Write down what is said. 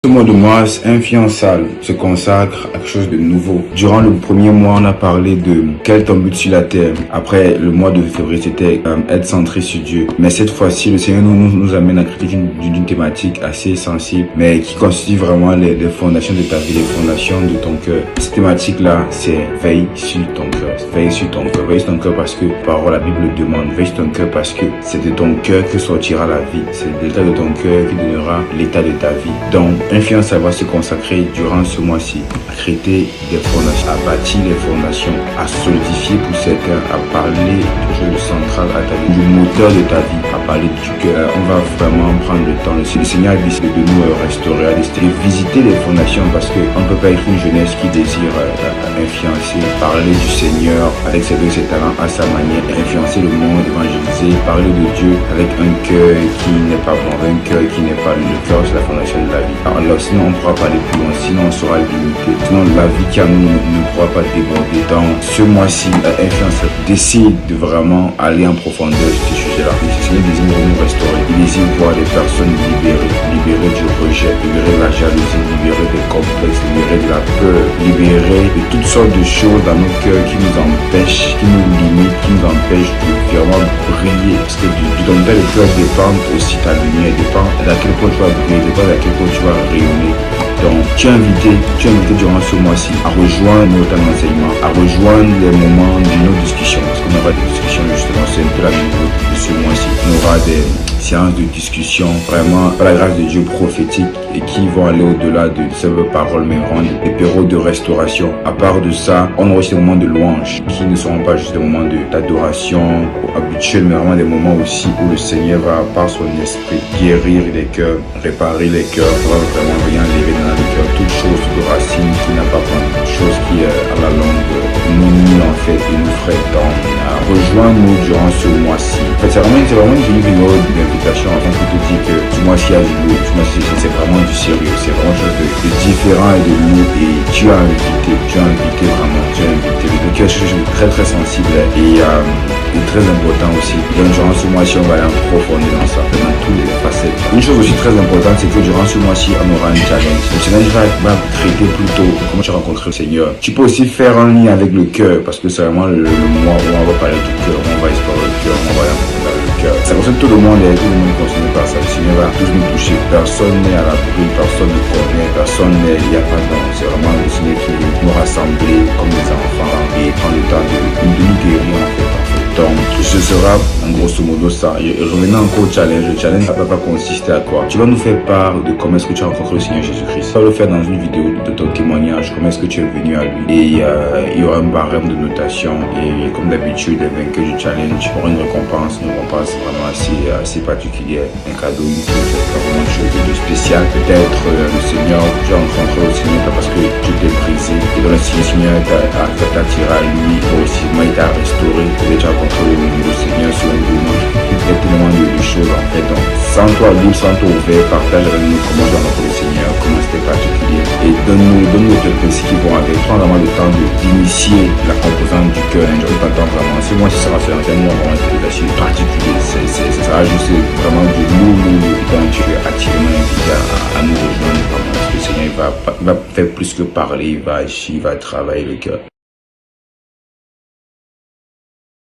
Ce mois de mars, un fiançailles se consacre à quelque chose de nouveau. Durant le premier mois, on a parlé de quel est ton but sur la terre. Après, le mois de février, c'était être centré sur Dieu. Mais cette fois-ci, le Seigneur nous amène à traiter d'une thématique assez sensible, mais qui constitue vraiment les fondations de ta vie, les fondations de ton cœur. Cette thématique-là, c'est veille sur ton cœur. Veille sur ton cœur. Veille sur ton cœur parce que, par la Bible le demande. Veille sur ton cœur parce que c'est de ton cœur que sortira la vie. C'est de l'état de ton cœur qui donnera l'état de ta vie. Donc, un fiançailles va se consacrer durant ce mois-ci à créer des fondations, à bâtir les fondations, à solidifier pour certains, à parler du jeu central à ta vie, du moteur de ta vie, à parler du cœur. On va vraiment prendre le temps. Le Seigneur a décidé de nous restaurer, a décidé de visiter les fondations parce qu'on ne peut pas être une jeunesse qui désire un fiancé, parler du Seigneur avec ses dons et ses talents à sa manière, influencer le monde, évangéliser, parler de Dieu avec un cœur qui n'est pas bon, un cœur qui n'est pas le cœur, c'est la fondation de la vie. Alors sinon on ne pourra pas aller plus loin, sinon on sera limité, sinon la vie qui a nous ne pourra pas déborder. Dans ce mois-ci, influenceur décide de vraiment aller en profondeur sur ce sujet-là. Le Seigneur désire nous restaurer, il désire voir des personnes libérées du rejet, libérées de la jalousie, libérées des complexes, libérées de la peur, libérées de toutes sortes de choses dans nos cœurs qui nous empêchent, qui nous limitent, qui nous empêchent de vraiment briller. Parce que du ton état de cœur dépend aussi ta lumière, dépend à quel point tu vas briller, dépend à quel point tu vas rayonner. Donc, tu es invité durant ce mois-ci à rejoindre notre enseignement, à rejoindre les moments de nos discussions. Parce qu'on aura des discussions justement, c'est un peu la même chose de ce mois-ci. On aura des séances de discussion vraiment par la grâce de Dieu prophétique et qui vont aller au-delà de simples paroles mais vraiment des périodes de restauration. À part de ça, on aura aussi des moments de louange qui ne seront pas juste des moments d'adoration habituels mais vraiment des moments aussi où le Seigneur va par son esprit guérir les cœurs, réparer les cœurs, va vraiment rien lever dans le cœur, toute chose de racine qui n'a pas pris, toute chose qui à la longue nous nuit en fait et nous ferait tant. Rejoins-nous durant ce mois-ci. En fait, c'est vraiment une vidéo d'invitation afin de te dire que ce mois-ci a du lourd, ce mois-ci c'est vraiment du sérieux, c'est vraiment quelque chose de différent et de lourd et tu as invité vraiment, le cœur est très très sensible et très important aussi. Donc durant ce mois-ci, on va aller en profondeur dans ça, dans toutes les facettes. Une chose aussi très importante, c'est que durant ce mois-ci, on aura un challenge. Le challenge va traiter plutôt comment tu as rencontré le Seigneur. Tu peux aussi faire un lien avec le cœur, parce que c'est vraiment le mois où on va parler du cœur, on va explorer le cœur, on va aller en profondeur avec le cœur. Ça concerne tout le monde et tout le monde est concerné par ça. Le Seigneur va tous nous toucher. Personne n'est à l'abri, personne ne connaît, personne n'est, il n'y a pas de nom. C'est vraiment le Seigneur qui veut nous rassembler comme des enfants et prendre le temps de nous guérir en fait. Donc, ce sera en grosso modo ça. Et revenant encore au challenge, le challenge va consister à quoi? Tu vas nous faire part de comment est-ce que tu as rencontré le Seigneur Jésus-Christ. Tu vas le faire dans une vidéo de ton témoignage, comment est-ce que tu es venu à lui. Et il y aura un barème de notation. Et comme d'habitude, les vainqueurs du challenge auront une récompense vraiment assez particulière. Un cadeau, une chose, vraiment quelque chose de spécial. Peut-être le Seigneur, tu as rencontré le Seigneur parce que tu t'es brisé. Et dans le Seigneur t'attira à lui. Aussi, il t'a restauré. Peut-être tu as le Seigneur sur un moment. Il y a tellement de choses en fait. Donc, sans toi libre, sans toi ouvert, partage avec nous comment tu as rencontré le Seigneur, comment c'était particulier. Et donne-nous quelques principes qui vont avec. Prends vraiment le temps d'initier la composante du cœur. Je ne pas temps vraiment. C'est moi qui sera fait un mois vraiment particulier. Ça sera juste vraiment du lourd. Donc, tu es activement invité à nous rejoindre. Vraiment. Le Seigneur il va faire plus que parler, il va agir, il va travailler le cœur.